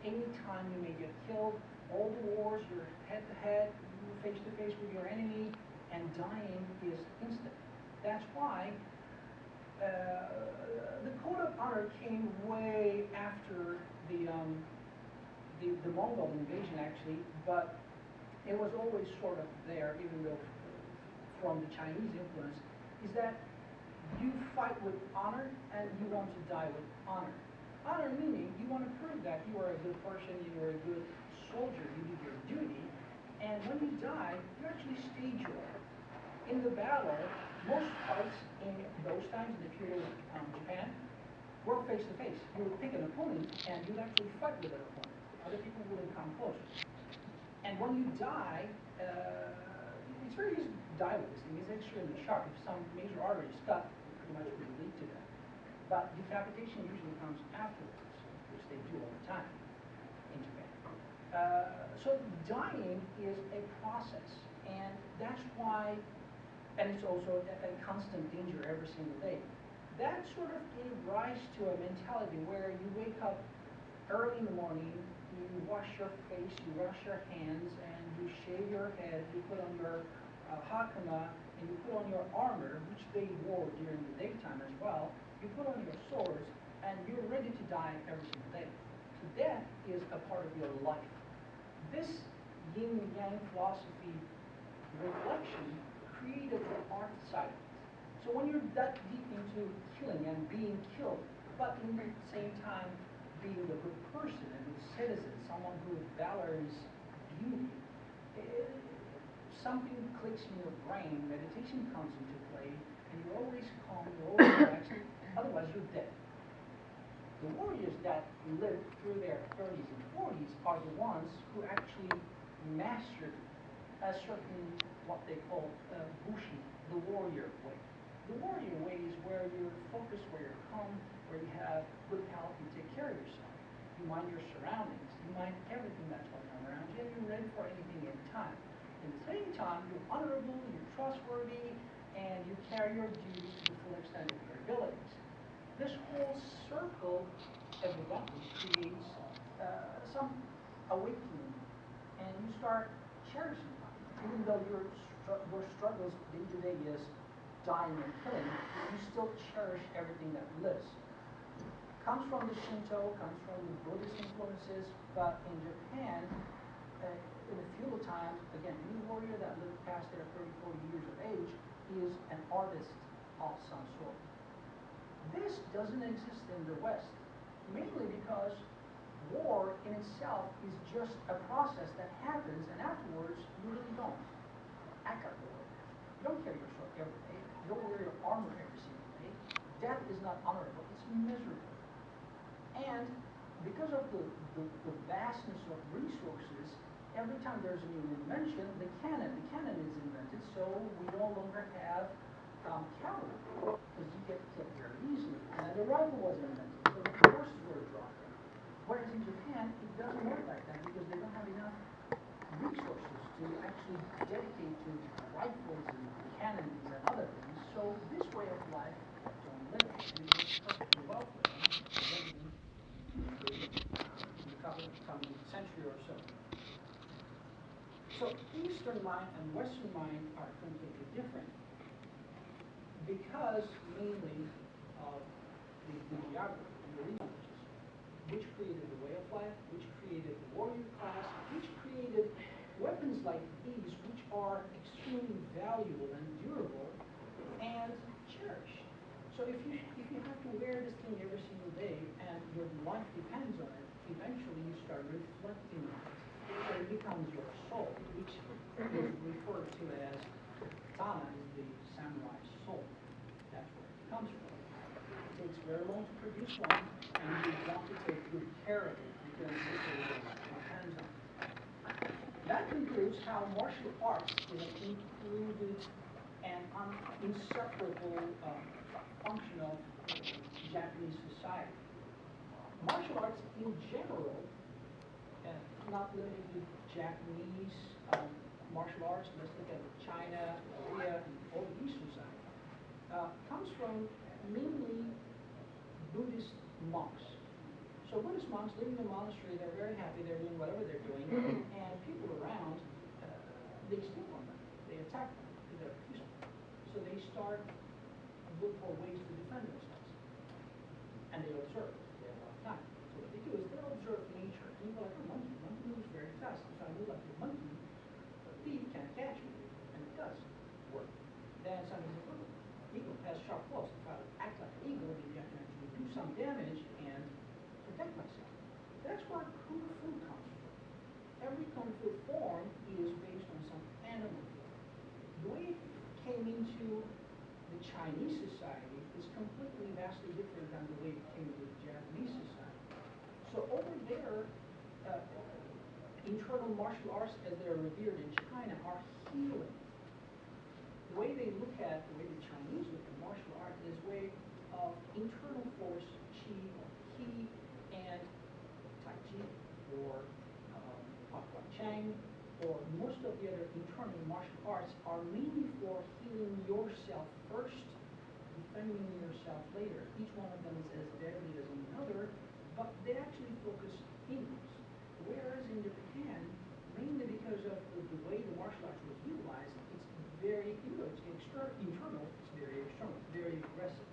anytime you may get killed. All the wars, you're head-to-head, face-to-face with your enemy, and dying is instant. That's why the code of honor came way after the Mongol invasion, actually, but it was always sort of there, even though from the Chinese influence, is that you fight with honor and you want to die with honor. Honor meaning you want to prove that you are a good person, you are a good soldier, you did your duty, and when you die, you actually stage war. In the battle, most fights in those times, in the feudal Japan, were face to face. You would pick an opponent and you'd actually fight with that opponent. Other people wouldn't come close. And when you die, it's very easy to die with this thing. It's extremely sharp. If some major artery is cut, it pretty much will lead to that. But decapitation usually comes afterwards, which they do all the time in Japan. So dying is a process, and that's why, and it's also a constant danger every single day. That sort of gave rise to a mentality where you wake up early in the morning, you wash your face, you wash your hands, and you shave your head, you put on your hakama, and you put on your armor, which they wore during the daytime as well. You put on your swords, and you're ready to die every single day. So death is a part of your life. This yin-yang philosophy reflection created the art side of it. So when you're that deep into killing and being killed, but in the same time being a good person and a citizen, someone who valors beauty, something clicks in your brain, meditation comes into play, and you're always calm, you're always relaxed, otherwise you're dead. The warriors that lived through their 30s and 40s are the ones who actually mastered a certain, what they call bushido, the warrior way. The warrior way is where you're focused, where you're calm, where you have good health, you take care of yourself. You mind your surroundings, you mind everything that's going on around you, and you're ready for anything anytime. At the same time, you're honorable, you're trustworthy, and you carry your duty to the full extent of your abilities. This whole circle evidently creates some awakening, and you start cherishing life. Even though your struggles day to day is dying and killing, you still cherish everything that lives. Comes from the Shinto, comes from the Buddhist influences, but in Japan, in the feudal times, again, any warrior that lived past their 30, 40 years of age is an artist of some sort. This doesn't exist in the West, mainly because war in itself is just a process that happens, and afterwards, you really don't act like a warrior. You don't carry your sword every day. You don't wear your armor every single day. Death is not honorable. It's miserable. And because of the vastness of resources, every time there's a new invention, the cannon is invented, so we no longer have cavalry, because you get killed very easily. And the rifle was invented, so the horses were dropped. Whereas in Japan, it doesn't work like that, because they don't have enough resources to actually dedicate to rifles and cannons and other things. So this way of life don't live, and it works perfectly well for them in the coming century or so. So Eastern mind and Western mind are completely different because mainly of the geography, the languages, which created the way of life, which created the warrior class, which created weapons like these, which are extremely valuable and durable and cherished. So if you have to wear this thing every single day and your life depends on it, eventually you start reflecting on it. So it becomes your soul, which is referred to as katana, is the samurai soul. That's where it comes from. It takes very long to produce one, and you want to take good care of it because it depends on it. That concludes how martial arts is an included and inseparable function of Japanese society. Martial arts in general, not limited to Japanese martial arts, let's look at China, Korea, and all these societies, comes from mainly Buddhist monks. So Buddhist monks live in the monastery, they're very happy, they're doing whatever they're doing, and people around, they steal from them, they attack them, because they're peaceful. So they start look for ways to defend themselves. And they observe, they have a lot of time. So what they do is they observe nature, and you go like, oh, monkey moves very fast, so I move like a monkey, but the thief can't catch me, and it does work. Then somebody says, oh, eagle has sharp claws. If I act like an eagle, maybe I can actually do some damage and protect myself. That's where kung fu comes from. Every kung fu form is based on some animal. The way it came into the Chinese society is completely vastly different than the way it came to the Japanese society. So over there, internal martial arts as they're revered in China are healing. The way they look at, the way the Chinese look at martial art is way of internal force, qi, ki, and tai chi, or Pak Chang, or most of the other internal martial arts are mainly for healing yourself first, defending yourself later. Each one of them is as deadly as another, but they actually focus inwards. Whereas in Japan, mainly because of the way the martial arts was utilized, it's very, even though it's internal, it's very external, it's very aggressive.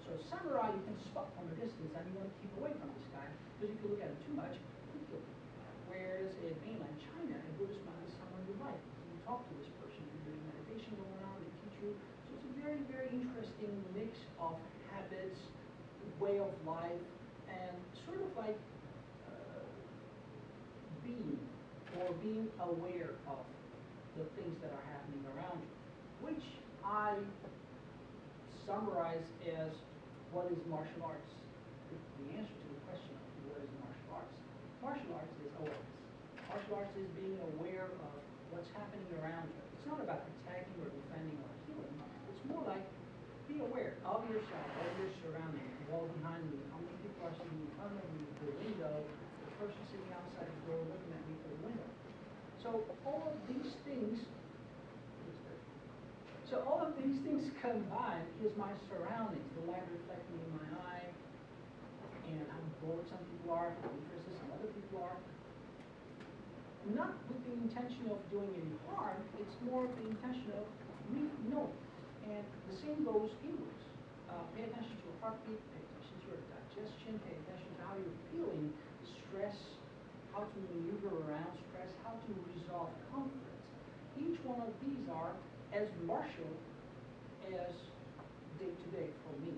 So samurai, you can spot from a distance and you want to keep away from this guy, because if you look at him too much, he'll kill you. Whereas in mainland China, a Buddhist monk is someone you like. You talk to this person, you're doing meditation going on, they teach you. So it's a very, very interesting mix of habits, way of life, and sort of like being aware of the things that are happening around you, which I summarize as what is martial arts. The answer to the question of what is martial arts. Martial arts is awareness. Martial arts is being aware of what's happening around you. It's not about attacking or defending or healing. It's more like be aware of yourself, of your surroundings, the wall behind me, how many people are sitting in front of me, the window, the person sitting outside the door looking at me through the window. So all of these things combined is my surroundings, the light reflecting in my eye, and how bored some people are, how interested some other people are. Not with the intention of doing any harm, it's more with the intention of me knowing. And the same goes inwards. Pay attention to your heartbeat, pay attention to your digestion, pay attention to how you're feeling, stress, how to maneuver around stress, how to resolve conflicts. Each one of these are as martial as day-to-day for me.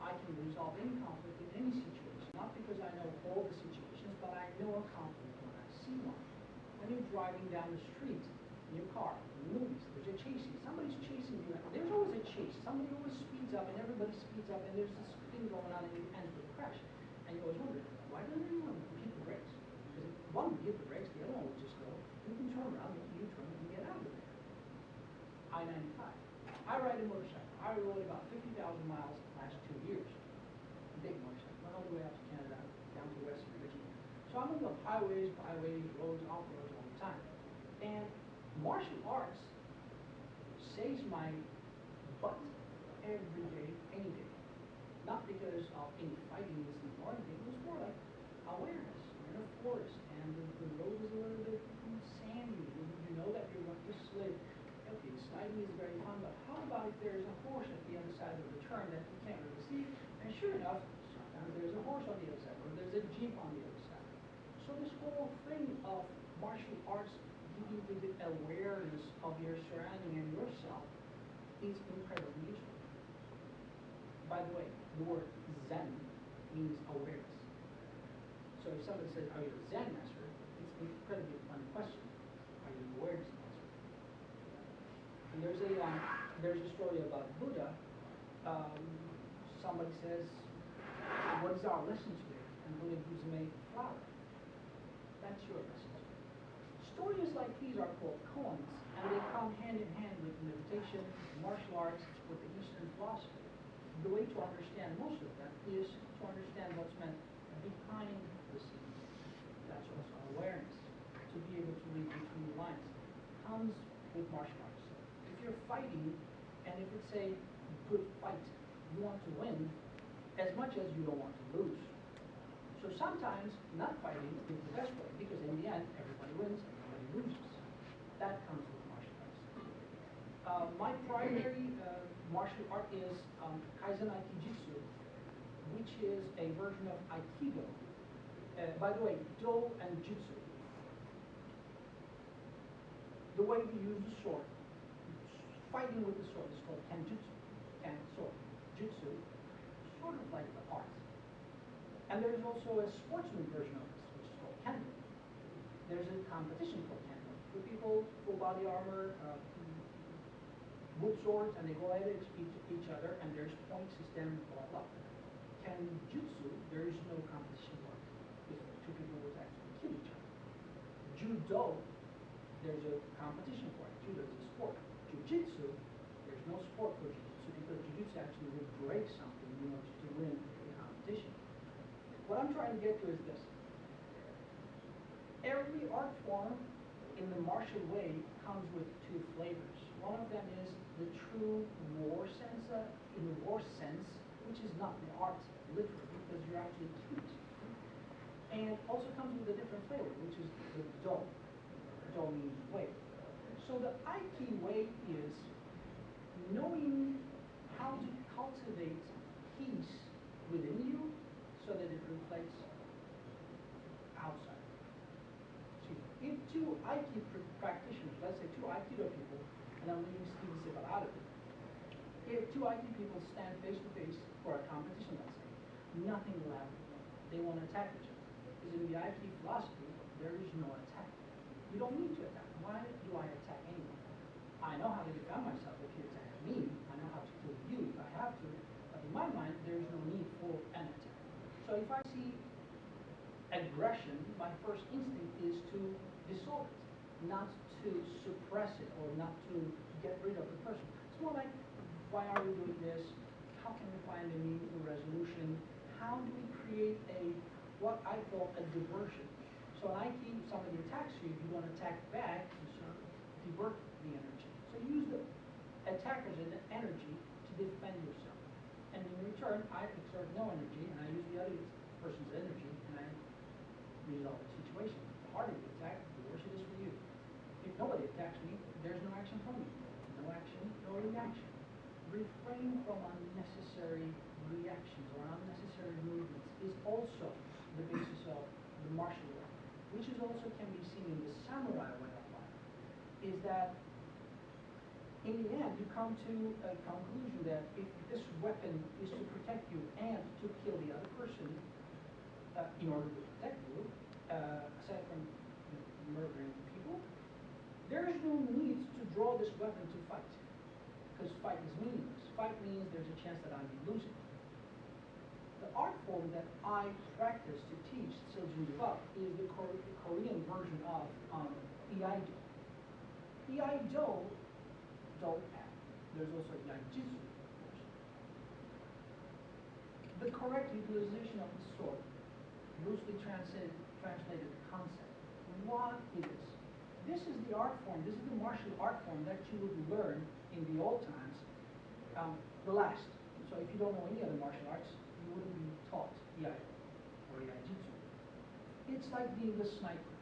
I can resolve any conflict in any situation, not because I know all the situations, but I know a conflict when I see one. When you're driving down the street in your car, in the movies, there's a chasing, somebody's chasing you, there's always a chase, somebody always speeds up and everybody speeds up and there's this thing going on and it ends with a crash. And you always wonder, why doesn't anyone hit the brakes? Because if one would hit the brakes, the other one would just go, you can turn around, you turn and get out of there. I-95. I ride a motorcycle. I rode about 50,000 miles the last 2 years. Big motorcycle. Went all the way up to Canada, down to Western Virginia. So I'm on the highways, byways, roads, off-roads all the time. And martial arts saves my butt every day, any day. Not because of any fighting this and or anything. It was more like awareness. You're in a forest and the road is a little bit sandy. You know that you're going to slip. Okay, sliding is very fun, but how about if there's a horse at the other side of the turn that you can't really see? And sure enough, sometimes there's a horse on the other side, or there's a jeep on the other side. So this whole thing of martial arts giving you the awareness of your surrounding and yourself is incredibly useful. By the way, the word Zen means awareness. So if somebody says, are you a Zen master? It's an incredibly fun question. Are you an awareness master? And there's a story about Buddha. Somebody says, what is our lesson today? And Buddha gives him a flower. That's your lesson today. Stories like these are called koans, and they come hand in hand with meditation, martial arts, with the Eastern philosophy. The way to understand most of them is to understand what's meant behind the scenes. That's also awareness, to be able to read between the lines. Comes with martial arts. If you're fighting, and if it's a good fight, you want to win as much as you don't want to lose. So sometimes not fighting is the best way, because in the end, everybody wins, everybody loses. That comes with martial arts. My primary martial art is Kaizen Aiki Jitsu, which is a version of Aikido. By the way, Do and Jutsu. The way we use the sword, fighting with the sword, is called Kenjutsu. Ken, sword. Jutsu, sort of like the art. And there's also a sportsman version of this, which is called Kendo. There's a competition called Kendo, for people, full body armor, wood swords, and they go at each other, and there's point system, blah, blah. Kenjutsu, there is no competition for it, because the two people would actually kill each other. Judo, there's a competition for it. Judo is a sport. Jiu-jitsu, there's no sport for jiu-jitsu, because jiu-jitsu actually will break something in order to win the competition. What I'm trying to get to is this. Every art form in the martial way comes with two flavors. One of them is the true war sense, in the war sense, which is not the art, literally, because you're actually cute. And also comes with a different flavor, which is the Do. Do means way. So the Aiki way is knowing how to cultivate peace within you so that it reflects outside. If two Aiki practitioners, let's say two Aikido people, and I'm leaving Steven Seagal out of it, if two Aiki people stand face to face for a competition, let's say, nothing will happen. They won't attack each other. Because in the Aiki philosophy, there is no attack. You don't need to attack. Why do I attack anyone? I know how to defend myself if you attack me. I know how to kill you if I have to. But in my mind, there is no need for an attack. So if I see aggression, my first instinct is to dissolve it, not to suppress it or not to get rid of the person. It's more like, why are we doing this? How can we find a meaningful resolution? How do we create what I call a diversion? So in Aiki, if somebody attacks you, you don't attack back, you sort of divert the energy. So you use the attacker's energy to defend yourself. And in return, I exert no energy, and I use the other person's energy, and I resolve the situation. The harder you attack, the worse it is for you. If nobody attacks me, there's no action from me. No action, no reaction. Refrain from unnecessary reactions or unnecessary movements is also the basis of the martial law, which is also can be seen in the samurai way of life, is that in the end you come to a conclusion that if this weapon is to protect you and to kill the other person in order to protect you, aside from murdering people, there is no need to draw this weapon to fight, because fight is meaningless. Fight means there's a chance that I'll be losing. The art form that I practice to teach siljundobup is the Korean version of iaido. Iaido, there's also iaijitsu. The correct utilization of the sword, loosely translated concept. What is this? This is the art form, this is the martial art form that you would learn in the old times, the last. So if you don't know any other martial arts, you wouldn't be taught iaido or iaijitsu. It's like being the sniper.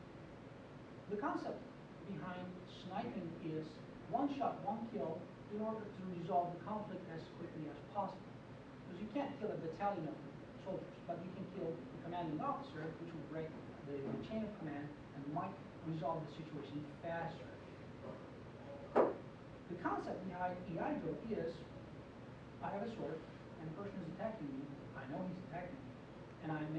The concept behind sniping is one shot, one kill, in order to resolve the conflict as quickly as possible. Because you can't kill a battalion of soldiers, but you can kill the commanding officer, which will break the chain of command and might resolve the situation faster. The concept behind iaido is, I have a sword, and the person is attacking me. I know he's attacking me, and there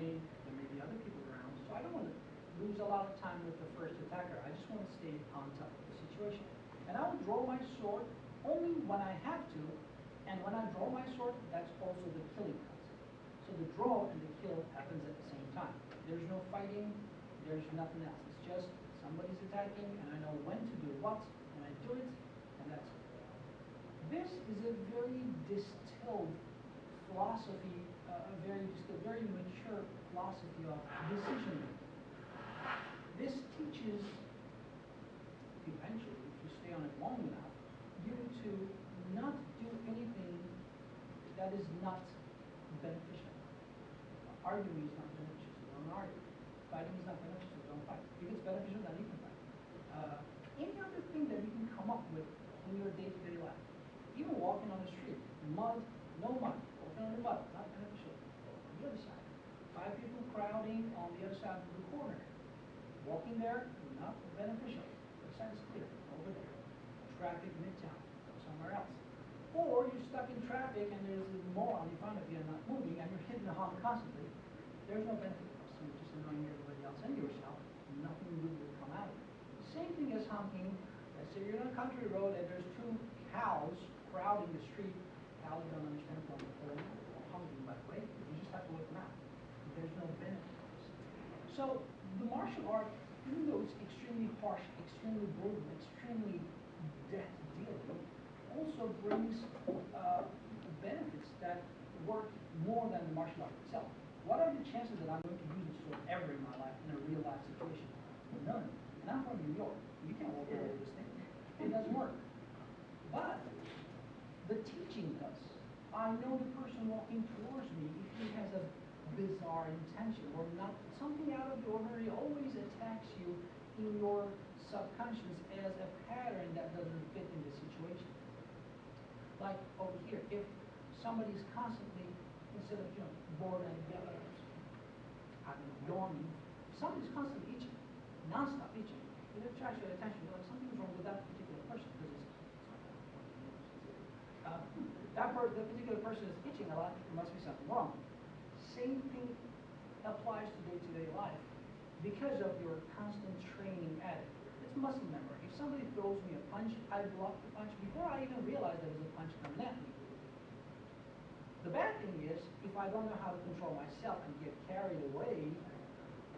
may be other people around, so I don't want to lose a lot of time with the first attacker. I just want to stay on top of the situation. And I will draw my sword only when I have to, and when I draw my sword, that's also the killing concept. So the draw and the kill happens at the same time. There's no fighting, there's nothing else. It's just somebody's attacking, and I know when to do what, and I do it, and that's it. This is a very distilled philosophy, a very mature philosophy of decision making. This teaches, eventually, if you stay on it long enough, you to not do anything that is not beneficial. Arguing is not beneficial. When any other thing that you can come up with in your day-to-day life. Even walking on the street, mud, no mud, walking on the mud, not beneficial. On the other side, 5 people crowding on the other side of the corner. Walking there, not beneficial. The side is clear, over there. Traffic midtown, go somewhere else. Or you're stuck in traffic and there's a moron in front of you and not moving and you're hitting the horn constantly. There's no benefit for us. You're just annoying everybody else and yourself. Nothing good will come out of it. The same thing as honking. Let's say you're on a country road and there's 2 cows crowding the street. Cows don't understand from or honking, by the way. You just have to let them out. There's no benefit for us. So the martial art, even though it's extremely harsh, extremely brutal, extremely death-dealing, also brings benefits that work more than the martial art itself. What are the chances that I'm going to use a sword ever in my life, in a real life situation? None. And I'm from New York. You can't walk away with this thing. It doesn't work. But the teaching does. I know the person walking towards me, if he has a bizarre intention or not, something out of the ordinary always attacks you in your subconscious as a pattern that doesn't fit in the situation. Like over here, if somebody's constantly, instead of bored and yawning, somebody's constantly itching, non-stop itching. It attracts your attention. You're like, something's wrong with that particular person because the particular person is itching a lot. There must be something wrong. Same thing applies to day-to-day life because of your constant training at it. It's muscle memory. If somebody throws me a punch, I block the punch before I even realize there was a punch coming at me. The bad thing is, if I don't know how to control myself and get carried away,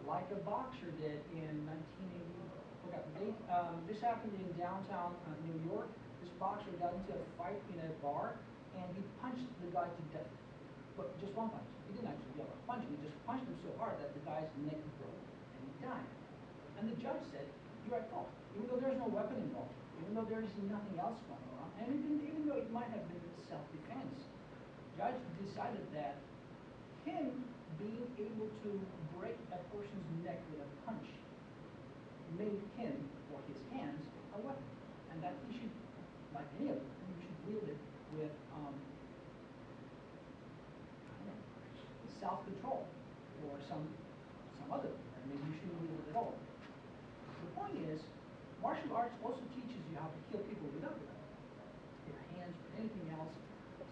like a boxer did in 1980, forgot the date, this happened in downtown New York. This boxer got into a fight in a bar, and he punched the guy to death. But just one punch. He didn't actually yell or punch him. He just punched him so hard that the guy's neck broke, and he died. And the judge said, you're at fault. Even though there's no weapon involved, even though there's nothing else going on, and even though it might have been self-defense, judge decided that him being able to break a person's neck with a punch made him, or his hands, a weapon. And that he should, like any of them, he should wield it with self-control or some other, and maybe you shouldn't wield it at all. The point is, martial arts also teaches you how to kill people without the weapon, your hands or anything else.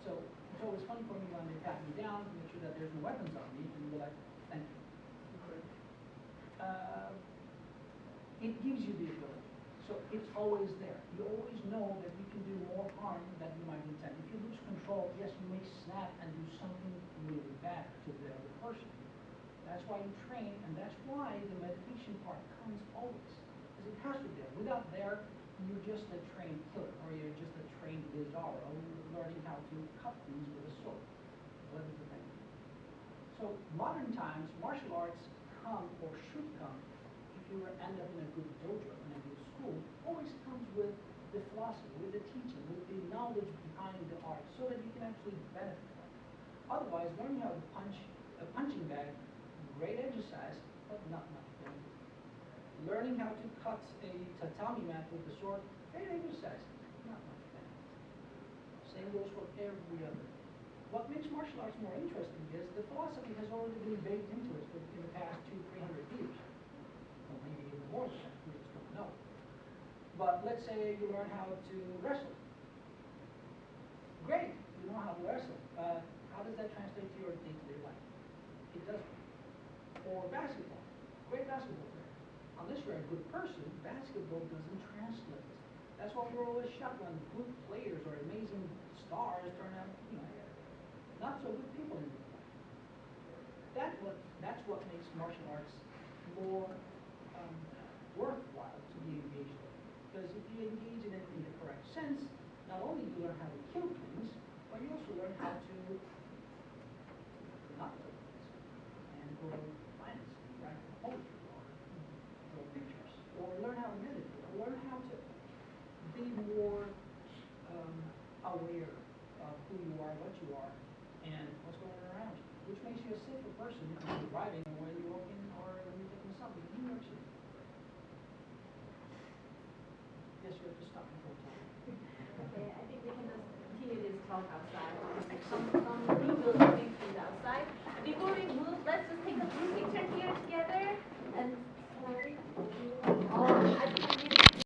So it's always funny for me when they pat me down to make sure that there's no weapons on me, and you're like, thank you. It gives you the ability. So it's always there. You always know that you can do more harm than you might intend. If you lose control, yes, you may snap and do something really bad to the other person. That's why you train, and that's why the meditation part comes always. Because it has to be there. Without there, you're just a trained killer, or you're just a trained bizarro learning how to cut things with a sword. What is the thing? So modern times, martial arts come or should come, if you end up in a good dojo, in a good school, always comes with the philosophy, with the teaching, with the knowledge behind the art, so that you can actually benefit from it. Otherwise, learning how to punch a punching bag, great exercise, but not much benefit. Learning how to cut a tatami mat with the sword, great exercise, not much benefit. Same goes for every other. What makes martial arts more interesting is the philosophy has already been baked into it in the past 200-300 years. Well, maybe even more than that, we just don't know. But let's say you learn how to wrestle. Great, you know how to wrestle. How does that translate to your day-to-day life? It doesn't. Or basketball. Great basketball player. Unless you're a good person, basketball doesn't translate. That's why we're always shocked when good players or amazing stars turn out, not so good people in real life. That's what makes martial arts more worthwhile to be engaged in. Because if you engage in it in the correct sense, not only do you learn how to kill things, but you also learn how to not kill things and grow plants, write poetry, or draw pictures, or learn how to meditate, or learn how to be more aware of who you are, what you are, and what's going on around you, which makes you a safer person when you're driving or when you're walking or when you're taking something in New York City. guess we have to stop before time. Okay, I think we can just continue this talk outside. Some new building outside. Before we